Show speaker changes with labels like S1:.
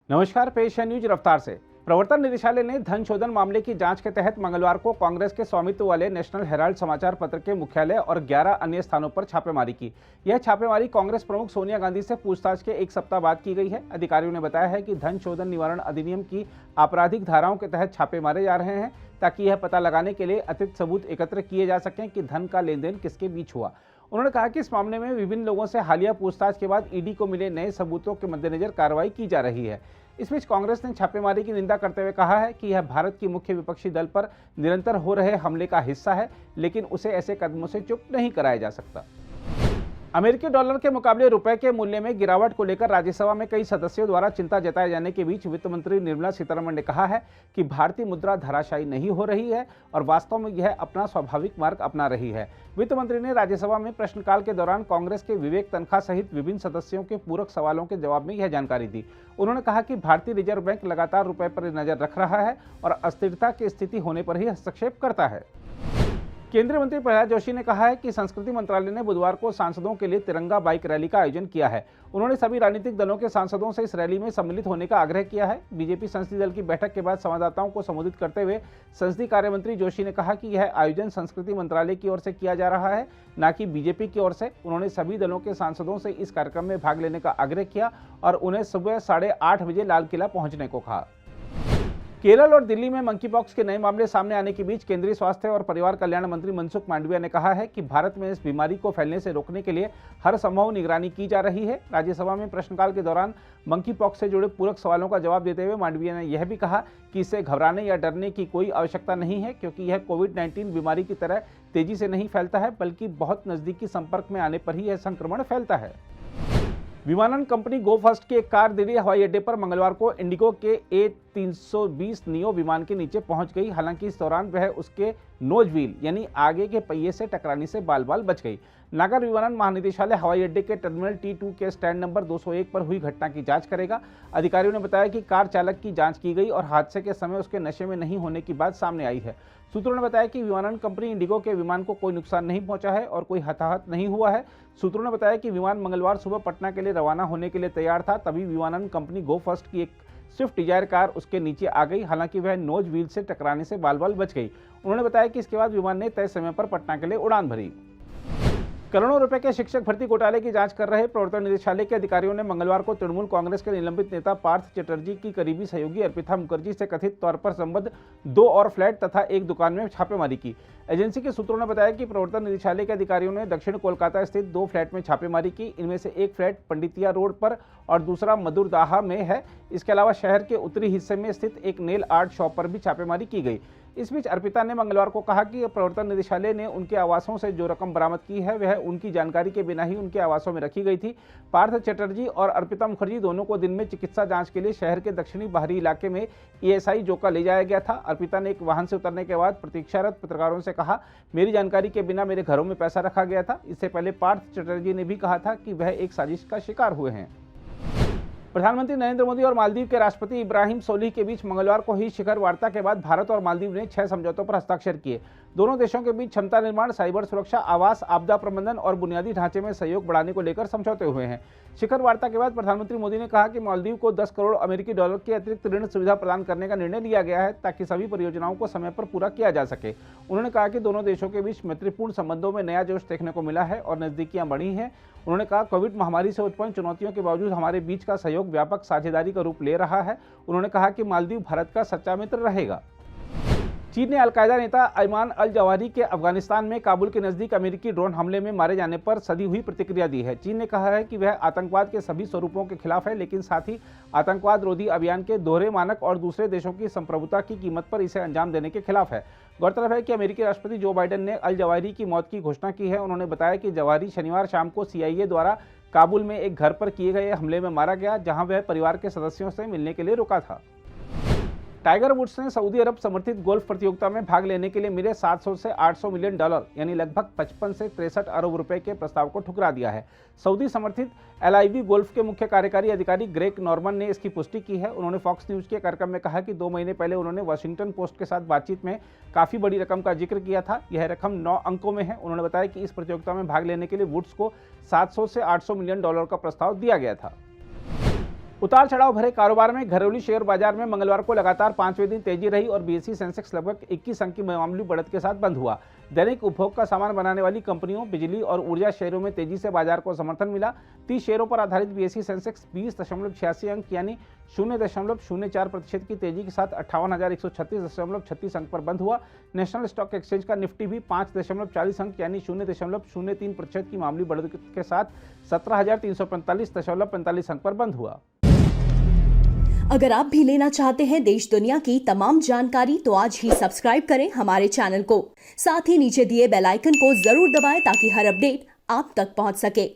S1: नमस्कार, पेश है न्यूज रफ्तार से। प्रवर्तन निदेशालय ने धन शोधन मामले की जांच के तहत मंगलवार को कांग्रेस के स्वामित्व वाले नेशनल हेराल्ड समाचार पत्र के मुख्यालय और 11 अन्य स्थानों पर छापेमारी की। यह छापेमारी कांग्रेस प्रमुख सोनिया गांधी से पूछताछ के एक सप्ताह बाद की गई है। अधिकारियों ने बताया है कि धन शोधन निवारण अधिनियम की आपराधिक धाराओं के तहत छापे मारे जा रहे हैं, ताकि यह पता लगाने के लिए अतिरिक्त सबूत एकत्र किए जा सकें कि धन का लेन देन किसके बीच हुआ। उन्होंने कहा कि इस मामले में विभिन्न लोगों से हालिया पूछताछ के बाद ईडी को मिले नए सबूतों के मद्देनजर कार्रवाई की जा रही है। इस बीच कांग्रेस ने छापेमारी की निंदा करते हुए कहा है कि यह भारत की मुख्य विपक्षी दल पर निरंतर हो रहे हमले का हिस्सा है, लेकिन उसे ऐसे कदमों से चुप नहीं कराया जा सकता। अमेरिकी डॉलर के मुकाबले रुपए के मूल्य में गिरावट को लेकर राज्यसभा में कई सदस्यों द्वारा चिंता जताए जाने के बीच वित्त मंत्री निर्मला सीतारमण ने कहा है कि भारतीय मुद्रा धराशायी नहीं हो रही है और वास्तव में यह अपना स्वाभाविक मार्ग अपना रही है। वित्त मंत्री ने राज्यसभा में प्रश्नकाल के दौरान कांग्रेस के विवेक तनखा सहित विभिन्न सदस्यों के पूरक सवालों के जवाब में यह जानकारी दी। उन्होंने कहा कि भारतीय रिजर्व बैंक लगातार रुपए पर नजर रख रहा है और अस्थिरता की स्थिति होने पर ही हस्तक्षेप करता है। केंद्रीय मंत्री प्रहलाद जोशी ने कहा है कि संस्कृति मंत्रालय ने बुधवार को सांसदों के लिए तिरंगा बाइक रैली का आयोजन किया है। उन्होंने सभी राजनीतिक दलों के सांसदों से इस रैली में सम्मिलित होने का आग्रह किया है। बीजेपी संसदीय दल की बैठक के बाद संवाददाताओं को संबोधित करते हुए संसदीय कार्य मंत्री जोशी ने कहा कि यह आयोजन संस्कृति मंत्रालय की ओर से किया जा रहा है, न कि बीजेपी की ओर से। उन्होंने सभी दलों के सांसदों से इस कार्यक्रम में भाग लेने का आग्रह किया और उन्हें सुबह 8:30 बजे लाल किला पहुंचने को कहा। केरल और दिल्ली में मंकी पॉक्स के नए मामले सामने आने के बीच केंद्रीय स्वास्थ्य और परिवार कल्याण मंत्री मनसुख मांडविया ने कहा है कि भारत में इस बीमारी को फैलने से रोकने के लिए हर संभव निगरानी की जा रही है। राज्यसभा में प्रश्नकाल के दौरान मंकी पॉक्स से जुड़े पूरक सवालों का जवाब देते हुए मांडविया ने यह भी कहा कि इससे घबराने या डरने की कोई आवश्यकता नहीं है, क्योंकि यह कोविड-19 बीमारी की तरह तेजी से नहीं फैलता है, बल्कि बहुत नजदीकी संपर्क में आने पर ही यह संक्रमण फैलता है। विमानन कंपनी गो फर्स्ट की एक कार दिल्ली हवाई अड्डे पर मंगलवार को इंडिगो के A320 नियो विमान के नीचे पहुंच गई। हालांकि इस दौरान वह उसके नोज व्हील यानी आगे के पहिए से टकराने से बाल बाल बच गई। नागर विमानन महानिदेशालय हवाई अड्डे के टर्मिनल T2 के स्टैंड नंबर 201 पर हुई घटना की जांच करेगा। अधिकारियों ने बताया कि कार चालक की जांच की गई और हादसे के समय उसके नशे में नहीं होने की बात सामने आई है। सूत्रों ने बताया कि विमानन कंपनी इंडिगो के विमान को कोई नुकसान नहीं पहुंचा है और कोई हताहत नहीं हुआ है। सूत्रों ने बताया कि विमान मंगलवार सुबह पटना के लिए रवाना होने के लिए तैयार था, तभी विमानन कंपनी गो फर्स्ट की एक स्विफ्ट डिजायर कार उसके नीचे आ गई। हालांकि वह नोज व्हील से टकराने से बाल बाल बच गई। उन्होंने बताया कि इसके बाद विमान ने तय समय पर पटना के लिए उड़ान भरी। करोड़ों रुपए के शिक्षक भर्ती घोटाले की जांच कर रहे प्रवर्तन निदेशालय के अधिकारियों ने मंगलवार को तृणमूल कांग्रेस के निलंबित नेता पार्थ चटर्जी की करीबी सहयोगी अर्पिता मुखर्जी से कथित तौर पर संबद्ध 2 और फ्लैट तथा एक दुकान में छापेमारी की। एजेंसी के सूत्रों ने बताया कि प्रवर्तन निदेशालय के अधिकारियों ने दक्षिण कोलकाता स्थित 2 फ्लैट में छापेमारी की। इनमें से एक फ्लैट पंडितिया रोड पर और दूसरा मधुरदाहा में है। इसके अलावा शहर के उत्तरी हिस्से में स्थित एक नेल आर्ट शॉप पर भी छापेमारी की गई। इस बीच अर्पिता ने मंगलवार को कहा कि प्रवर्तन निदेशालय ने उनके आवासों से जो रकम बरामद की है वह उनकी जानकारी के बिना ही उनके आवासों में रखी गई थी। पार्थ चटर्जी और अर्पिता मुखर्जी दोनों को दिन में चिकित्सा जांच के लिए शहर के दक्षिणी बाहरी इलाके में ESI जोका ले जाया गया था। अर्पिता ने एक वाहन से उतरने के बाद प्रतीक्षारत पत्रकारों से कहा, मेरी जानकारी के बिना मेरे घरों में पैसा रखा गया था। इससे पहले पार्थ चटर्जी ने भी कहा था कि वह एक साजिश का शिकार हुए हैं। प्रधानमंत्री नरेंद्र मोदी और मालदीव के राष्ट्रपति इब्राहिम सोलिह के बीच मंगलवार को हुई शिखर वार्ता के बाद भारत और मालदीव ने 6 समझौतों पर हस्ताक्षर किए। दोनों देशों के बीच क्षमता निर्माण, साइबर सुरक्षा, आवास, आपदा प्रबंधन और बुनियादी ढांचे में सहयोग बढ़ाने को लेकर समझौते हुए हैं। शिखर वार्ता के बाद प्रधानमंत्री मोदी ने कहा कि मालदीव को 10 करोड़ अमेरिकी डॉलर की अतिरिक्त ऋण सुविधा प्रदान करने का निर्णय लिया गया है, ताकि सभी परियोजनाओं को समय पर पूरा किया जा सके। उन्होंने कहा कि दोनों देशों के बीच मैत्रीपूर्ण संबंधों में नया जोश देखने को मिला है और नजदीकियां बढ़ी हैं। उन्होंने कहा, कोविड महामारी से उत्पन्न चुनौतियों के बावजूद हमारे बीच का सहयोग व्यापक साझेदारी का रूप ले रहा है। उन्होंने कहा कि मालदीव भारत का सच्चा मित्र रहेगा। चीन ने अलकायदा नेता अयमान अल जवाहिरी के अफगानिस्तान में काबुल के नजदीक अमेरिकी ड्रोन हमले में मारे जाने पर सधी हुई प्रतिक्रिया दी है। चीन ने कहा है कि वह आतंकवाद के सभी स्वरूपों के खिलाफ है, लेकिन साथ ही आतंकवाद रोधी अभियान के दोहरे मानक और दूसरे देशों की संप्रभुता की कीमत पर इसे अंजाम देने के खिलाफ है। गौरतलब है कि अमेरिकी राष्ट्रपति जो बाइडेन ने अल जवाहिरी की मौत की घोषणा की है। उन्होंने बताया कि जवाहिरी शनिवार शाम को CIA द्वारा काबुल में एक घर पर किए गए हमले में मारा गया, जहां वह परिवार के सदस्यों से मिलने के लिए रुका था। टाइगर वुड्स ने सऊदी अरब समर्थित गोल्फ प्रतियोगिता में भाग लेने के लिए मिले 700 से 800 मिलियन डॉलर यानी लगभग 55 से 63 अरब रुपए के प्रस्ताव को ठुकरा दिया है। सऊदी समर्थित LIV गोल्फ के मुख्य कार्यकारी अधिकारी ग्रेग नॉर्मन ने इसकी पुष्टि की है। उन्होंने फॉक्स न्यूज के कार्यक्रम में कहा कि 2 महीने पहले उन्होंने वाशिंगटन पोस्ट के साथ बातचीत में काफी बड़ी रकम का जिक्र किया था। यह रकम 9 अंकों में है। उन्होंने बताया कि इस प्रतियोगिता में भाग लेने के लिए वुड्स को 700 से 800 मिलियन डॉलर का प्रस्ताव दिया गया था। उतार चढ़ाव भरे कारोबार में घरेलू शेयर बाजार में मंगलवार को लगातार पांचवें दिन तेजी रही और बीएसई सेंसेक्स लगभग 21 अंक की मामूली बढ़त के साथ बंद हुआ। दैनिक उपभोग का सामान बनाने वाली कंपनियों, बिजली और ऊर्जा शेयरों में तेजी से बाजार को समर्थन मिला। 30 शेयरों पर आधारित बीएसई सेंसेक्स 20.86 अंक यानी 0.04% की तेजी के साथ 58,136.36 अंक पर बंद हुआ। नेशनल स्टॉक एक्सचेंज का निफ्टी भी 5.40 अंक यानी 0.03% की मामूली बढ़त के साथ 17,345.45 अंक पर बंद हुआ।
S2: अगर आप भी लेना चाहते हैं देश दुनिया की तमाम जानकारी तो आज ही सब्सक्राइब करें हमारे चैनल को। साथ ही नीचे दिए बेल आइकन को जरूर दबाएं ताकि हर अपडेट आप तक पहुंच सके।